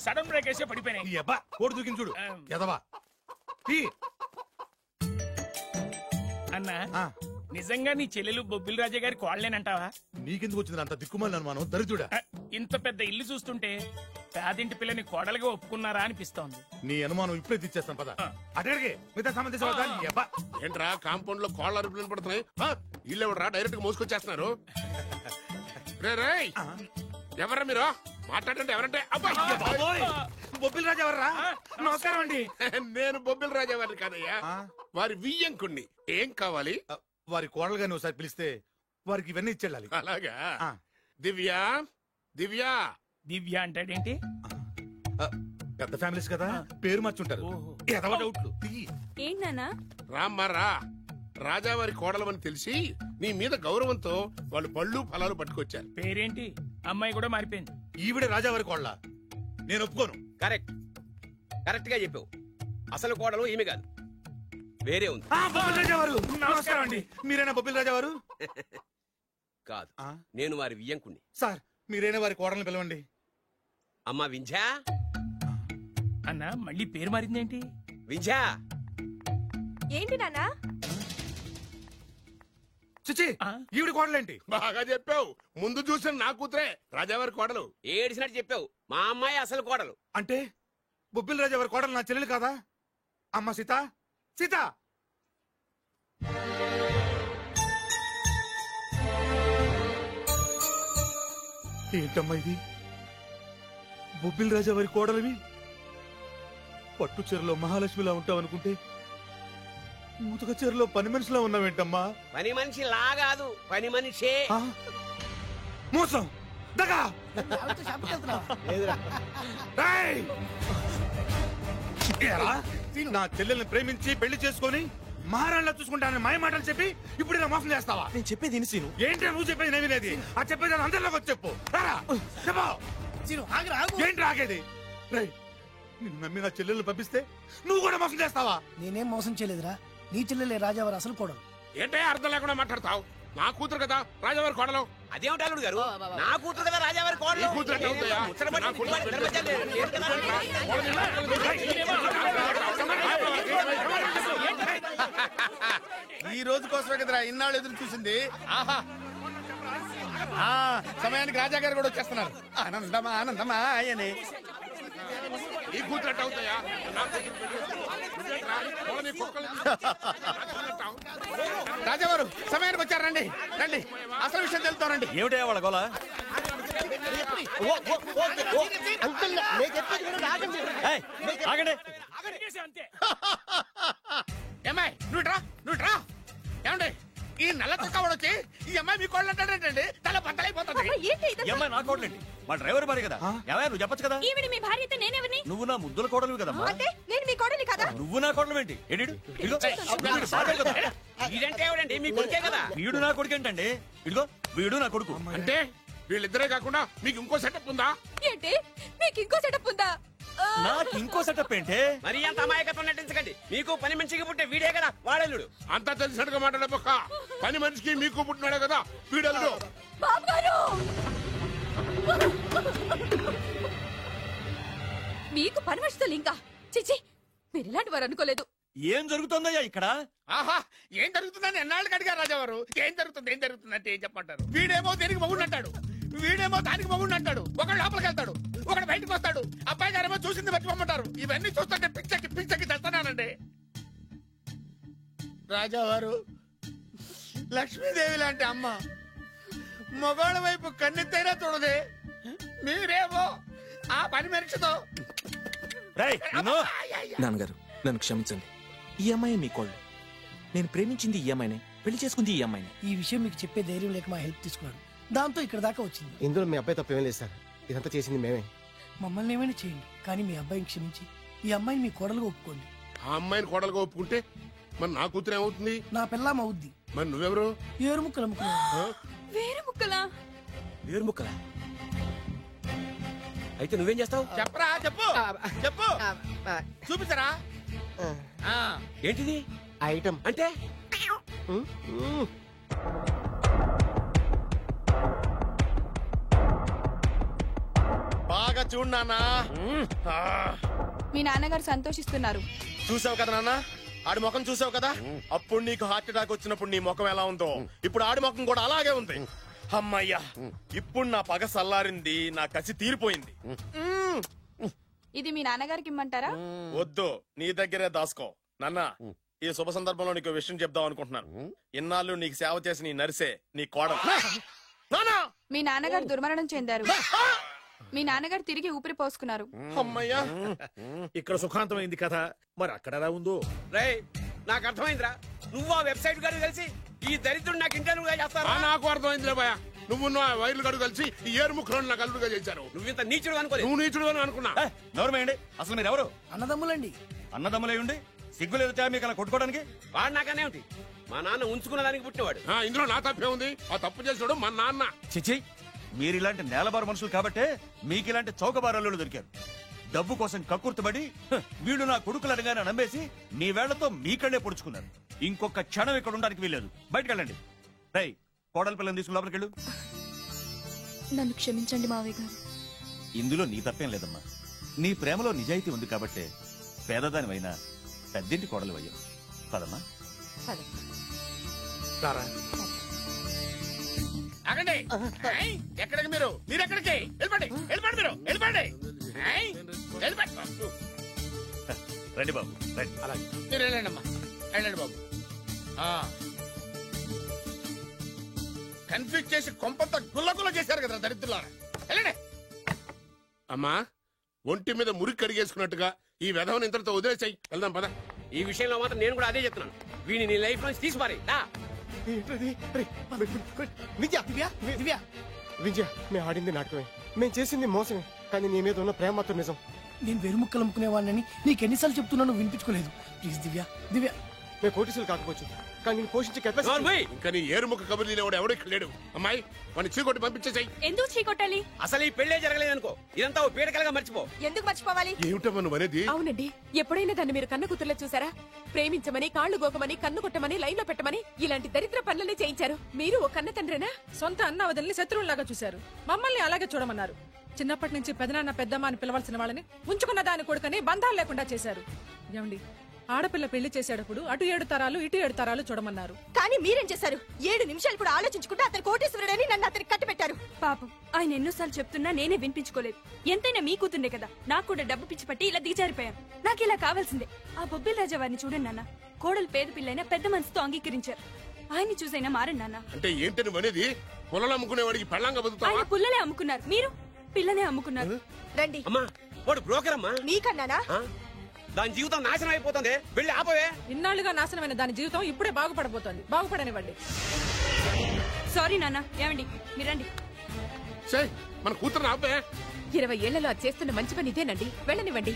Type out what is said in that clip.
Sudden brake వేసే పడిపోయినాయి. ఈ అబ్బా కోడి దూకింది చూడు ఎదవా. అన్నా నిజంగా నీ చెల్లెలు బొబ్బిల్ రాజా గారి కోడలేనంటావా? నీకెందుకు వచ్చింది అంత దిక్కుమాలి అనుమానం దరిద్రుడా? ఇంత పెద్ద ఇల్లు చూస్తుంటే పేదింటి పిల్లని కోడలుగా ఒప్పుకున్నారా అనిపిస్తోంది. నీ అనుమానం ఇప్పుడే తీర్చేస్తాను పద. అక్కడికి మిగతా సంబంధించిన ఏంట్రా కాంపౌండ్ లో కోళ్ళ అరుపులు పడుతున్నాయి. ఇల్లు ఎవడరా డైరెక్ట్ గా మోసుకొచ్చేస్తున్నారు. ఎవరా మీరు మాట్లాడంటే ఎవరంటే? బొబ్బిల్ రాజా ఎవర్రా? నమస్కారం అండి. నేను బొబ్బిల్ రాజా వారిని కాదయ్యా, వారి వియ్యంకుణ్ణి. ఏం కావాలి? వారి కోడలు గాని ఒకసారి పిలిస్తే వారికి ఇవన్నీ ఇచ్చేళ్ళాలి. అలాగా? దివ్య దివ్య దివ్య అంటాడేంటి? పెద్ద ఫ్యామిలీస్ కదా పేరు మార్చుంటారు. ఎదవ డౌట్లు. ఏంటన్నా? రామ్మారా, రాజావారి కోడలమని తెలిసి నీ మీద గౌరవంతో వాళ్ళు పళ్ళు ఫలాలు పట్టుకొచ్చారు. పేరేంటి? అమ్మాయి కూడా మారిపోయింది. ఈవిడే రాజావారి కోడల? నేను ఒప్పుకోను. కరెక్ట్ కరెక్ట్ గా చెప్పావు. అసలు కోడలు ఈమె కాదు, వేరే ఉంది. బొబ్బిల్ రాజా వారు నమస్కారం అండి. మీరేనా బొబ్బిల్ రాజా వారు? కాదు, నేను వారి వియ్యంకుణ్ణి. సార్ మీరైనా వారి కోడల్ని పిలవండి. అమ్మా వింజా. అన్నా మళ్ళీ పేరు మారిందేంటి? వింజా. ఏంటి నాన్నా? చిచి ఈవిడ కోడలేంటి? బాగా చెప్పావు. ముందు చూసిన నా కూతురే రాజావారి కోడలు. ఏడిసినట్టు చెప్పావు. మా అమ్మాయి అసలు కోడలు. అంటే బొబ్బిల్ రాజా వారి కోడలు నా చెల్లెలు కాదా? అమ్మ సీత, సీత ఏంటమ్మా ఇది? బొబ్బిల్ రాజా వారి కోడలివి పట్టు చీరలో మహాలక్ష్మిలా ఉంటావనుకుంటే మూతక చీరలో పని మనిషిలా ఉన్నావేంటమ్మా? పని మనిషి లాగాదు, పని మనిషే. మోసం, దగా. నా చెల్లెల్ని ప్రేమించి పెళ్లి చేసుకుని మహారాణిలా చూసుకుంటానని మాయ మాటలు చెప్పి ఇప్పుడు ఇలా మోసం చేస్తావా? నేను చెప్పేది విను. ఏంటి నువ్వు చెప్పేది? నేను వినేది. ఆ చెప్పేది అందరిలోకి వచ్చి చెప్పు. ఏంటి రాగేది? నిన్ను నమ్మి నా చెల్లెల్ని పంపిస్తే నువ్వు కూడా మోసం చేస్తావా? నేనేం మోసం చేయలేదురా, నీ చెల్లెలే రాజావారు అసలు కోడలు. ఏంటే అర్థం లేకుండా మాట్లాడతావు? నా కూతురు కదా రాజావారి కోడలు. అదేమిటి అల్లుడు గారు, నా కూతురు కదా రాజావారి కోడలు. ఈ రోజు కోసమే కదరా ఇన్నాళ్ళు ఎదురు చూసింది. సమయానికి రాజా గారు కూడా వచ్చేస్తున్నారు. ఆనందమా ఆనందమా ఆయనే. ఈ కూతురు అవుతాయా? రాజావారు సమయానికి వచ్చారు. రండి రండి, అసలు విషయం తెలుతానండి. ఏమిటయ్యా వాళ్ళ గోల? ఆగండి. ఏమ్మాయి నువ్వుట్రా నువ్వుట్రా. ఏమండి ఈ నల్ల తొక్కవాడు వచ్చి ఈ అమ్మాయి మీ కోళ్ళు అంటాడండి. తల బద్దలైపోతుంది. అమ్మాయి నా కోడలేంటి? మా డ్రైవర్ భార్య కదా. ఏమయ్య నువ్వు చెప్పచ్చు కదా. ఈవిడ మీ భార్య అయితే నేనెవరిని? నువ్వు నా ముద్దుల కోడలు కదా. అంటే నేను మీ కోడలి కదా? నువ్వు నా కోడలు ఏంటి? వీడంటే ఎవడండి? మీ కొడుకే కదా. వీడు నా కొడుకు ఏంటండి? ఇదిగో వీడు నా కొడుకు. అంటే వీళ్ళిద్దరే కాకుండా మీకు ఇంకో సెటప్ ఉందా? ఏంటి మీకు ఇంకో సెటప్ ఉందా? నాకు ఇంకో సెటప్ ఏంటి? మరి అంత అమాయకత్వం నటించకండి. మీకు పని మనిషికి పుట్టే వీడే కదా వాడల్లుడు. అంతా తెలిసినట్టుగా మాట్లాడబోక. పని మనిషికి మీకు పుట్టినాడే కదా వీడల్లుడు. మీకు పని మనుషులు ఇంకా చిచి, మీరు ఇలాంటి వారు అనుకోలేదు. ఏం జరుగుతుందయ్యా ఇక్కడ? ఆహా, ఏం జరుగుతుందని ఎన్నాళ్ళకి అడిగారు రాజావారు. ఏం జరుగుతుంది అంటే ఏం చెప్పంటారు? వీడేమో దేనికి మగుడు అంటాడు, వీడేమో దానికి మగుడు అంటాడు. ఒకడు లోపలికి వెళ్తాడు, ఒకడు బయటకు వస్తాడు. అబ్బాయి గారేమో చూసింది మర్చిపోమంటారు. ఇవన్నీ చూస్తుంటే పిచ్చకి తెస్తానండి. రాజావారు లక్ష్మీదేవి లాంటి అమ్మ మగవాళ్ళ వైపు కన్నెత్తైనా చూడదే. మీరేమో ఆ పని మనిషితో. నాన్నగారు నన్ను క్షమించండి. ఈ అమ్మాయి మీ కోళ్ళు. నేను ప్రేమించింది ఈ అమ్మాయిని, పెళ్లి చేసుకుంది ఈ అమ్మాయిని. ఈ విషయం మీకు చెప్పే ధైర్యం లేక మా హెల్ప్ తీసుకున్నాడు. దాంతో ఇక్కడ దాకా వచ్చింది. ఇందులో మీ అబ్బాయి తప్పేం లేదు సార్. ఇదంతా చేసింది మేమే. మమ్మల్ని ఏమైనా చేయండి, కానీ మీ అబ్బాయిని క్షమించి ఈ అమ్మాయిని మీ కోడలుగా ఒప్పుకోండి. ఆ అమ్మాయిని కోడలుగా ఒప్పుకుంటే మరి నా కూతురు ఏమవుతుంది? నా పిల్లం అవుద్ది. మరి నువ్వెవరు? ఏరు ముక్కలు అమ్ముకున్నా. వేరే ముక్కలా? వేరు ముక్కలా? అయితే నువ్వేం చేస్తావు? చెప్పరా, చెప్పు చెప్పు, చూపించరా. ఏంటిది ఐటమ్ అంటే? బాగా చూడు నాన్న. మీ నాన్నగారు సంతోషిస్తున్నారు. చూసావు కదా నాన్న, ఆడి ముఖం చూసావు కదా. అప్పుడు నీకు హార్ట్ అటాక్ వచ్చినప్పుడు నీ ముఖం ఎలా ఉందో ఇప్పుడు ఆడి ముఖం కూడా అలాగే ఉంది. అమ్మయ్యా, ఇప్పుడు నా పగ సల్లారింది, నా కసి తీరిపోయింది. ఇది మీ నాన్నగారికి ఇమ్మంటారా? వద్దు, నీ దగ్గరే దాసుకో. నాన్న, ఈ శుభ సందర్భంలో నీకు విషయం చెప్దాం అనుకుంటున్నాను. ఇన్నాళ్ళు నీకు సేవ చేసి నీ నరిసే నీ కోడలు. మీ నాన్నగారు దుర్మరణం చెందారు. మీ నాన్నగారు తిరిగి ఊపిరి పోసుకున్నారు. అమ్మయ్యా, ఇక్కడ సుఖాంతమైంది కథ, మరి అక్కడ ఎలా ఉందో. రే, నాకు అర్థమైందిరా. నువ్వు ఆ వెబ్సైట్ గారు కలిసి ఈ దరిద్రుడు నాకు ఇంటర్వ్యూగా చేస్తారా? నాకు అర్థమైందిలే భయ. నువ్వు వైర్లు గడు కలిసి ఈ ఏరు ముక్కలను నాకు అల్లుడుగా చేశారు. నువ్వింత నీచుడు అనుకోలేదు. నువ్వు నీచుడు అని అనుకున్నా. నోరమేయండి, అసలు మీరు ఎవరు? అన్నదమ్ములండి. అన్నదమ్ములే ఉండి సిగ్గులేదు మీకు అలా కొట్టుకోవడానికి? వాడు నాకనే ఉంది. మా నాన్న ఉంచుకున్న దానికి పుట్టినవాడు. ఇందులో నా తప్పే ఉంది. ఆ తప్పు చేసాడు మా నాన్న. చిచి, మీరు ఇలాంటి నేలబారు మనుషులు కాబట్టే మీకు ఇలాంటి చౌకబారల్లు దొరికారు. డబ్బు కోసం కక్కుర్తుబడి వీళ్ళు నా కొడుకులు అనగానే నమ్మేసి మీ వేళ్లతో మీకళ్ళే పొడుచుకున్నారు. ఇంకొక క్షణం ఇక్కడ ఉండడానికి వీల్లేదు. బయటకెళ్ళండి. రై, కోడల పిల్లని తీసుకుని లోపలికెళ్ళు. నన్ను క్షమించండి మావయ్య గారు. ఇందులో నీ తప్పేం లేదమ్మా. నీ ప్రేమలో నిజాయితీ ఉంది కాబట్టే పేదదానివైనా పెద్దింటి కోడలు అయ్యావు. పదమ్మా. ఆగండి. ఎక్కడికి మీరు? మీరెక్కడికి? వెళ్ళిపోండి, వెళ్ళిపోండి, మీరు వెళ్ళిపోండి. రండి బాబు, రండి. మీరు వెళ్ళండి అమ్మా, వెళ్ళండి బాబు. కన్ఫ్యూజ్ చేసి కొంపంతా గుల్లగుల్ల చేశారు కదా దరిద్రులారా. వెళ్ళండి. అమ్మా, ఒంటి మీద మురికి కడిగేసుకున్నట్టుగా ఈ వెధవని ఇంతటితో వదిలేసాయి. వెళ్దాం పద. ఈ విషయంలో మాత్రం నేను కూడా అదే చెప్తున్నాను. వీడిని నీ లైఫ్ నుంచి తీసి పారేయ్. దా. విజయ, మేము ఆడింది నాటకమే, మేము చేసింది మోసమే, కానీ నీ మీద ఉన్న ప్రేమ మాత్రం నిజం. నేను వెరుముక్కలు అమ్ముకునేవాడిని నీకు ఎన్నిసార్లు చెప్తున్నాను వినిపించుకోలేదు. ప్లీజ్ దివ్య, దివ్య. మేము కోటీసులు కాకపోవచ్చు, కానీ నేను పోషించే నోరు కెపాసిటీ. మూయ్. ఇంకా నీ ఏరుముఖ కబుర్లు లేవాడు ఎవడు ఇక్కడ లేడు. అమ్మాయి, వాడిని చీకొట్టి పంపించేసాయి. ఎందుకు చీకొట్టాలి? అసలు ఈ పెళ్లే జరగలేదనుకో. ఇదంతా ఓ పీడకలుగా మర్చిపో. ఎందుకు మర్చిపోవాలి? ఏమిటమ్మా నువ్వు అనేది? అవునండి, ఎప్పుడైనా దాన్ని మీరు కన్న కూతుర్లో చూసారా? ప్రేమించమని, కాళ్లు గోకమని, కన్ను కొట్టమని, లైన్ లో పెట్టమని ఇలాంటి దరిద్ర పనులనే చేయించారు. మీరు ఓ కన్న తండ్రేనా? సొంత అన్న వదిలిని శత్రువులాగా చూశారు. మమ్మల్ని అలాగే చూడమన్నారు. చిన్నప్పటి నుంచి పెదనాన్న పెద్దమ్మ అని పిలవాల్సిన వాళ్ళని ఉంచుకున్న దాని కొడుకని బంధాలు లేకుండా చేశారు. ఏమండి, ఆడపిల్ల పెళ్లి చేసేటప్పుడు అటు 7 తరాలు ఇటు 7 తరాలు చూడమన్నారు. కానీ మీరేం చేశారు? 7 నిమిషాలు కూడా ఆలోచించుకుంటే అతను కోటేశ్వరుడని నన్ను అతనికి కట్టి పెట్టారు. పాపం, ఆయన ఎన్నోసార్లు చెప్తున్నా నేనే వినిపించుకోలేదు. ఎంతైనా మీ కూతుండే కదా, నాకు కూడా డబ్బు పిచ్చి పట్టి ఇలా దిగజారిపోయాను. నాకు ఇలా కావాల్సిందే. ఆ బొబ్బిల్ రాజా వారిని చూడండి నాన్న. కోడలు పేద పిల్లైనా పెద్ద మనసుతో అంగీకరించారు. ఆయన్ని చూసైనా మారండి నాన్న. అంటే ఏంటి నువ్వు అనేది? పొలాలు అమ్ముకునేవాడికి పెళ్ళంగా బతుకుతావా? ఆయన పుల్లలే అమ్ముకున్నారు, మీరు పిల్లనే అమ్ముకున్నారు. రండి. అమ్మా, వాడు బ్రోకర్ అమ్మా. నీకన్నానా? దాని జీవితం నాశనం అయిపోతుంది. వెళ్ళి ఆపవే. ఇన్నాళ్లుగా నాశనమైన దాని జీవితం ఇప్పుడే బాగుపడబోతోంది. బాగుపడనివ్వండి. సారీ నాన్న. ఏమండి, మీరండి. మన కూతురు ఆపే. 20 ఏళ్లలో అది చేస్తున్న మంచి పని ఇదేనండి. వెళ్ళనివ్వండి.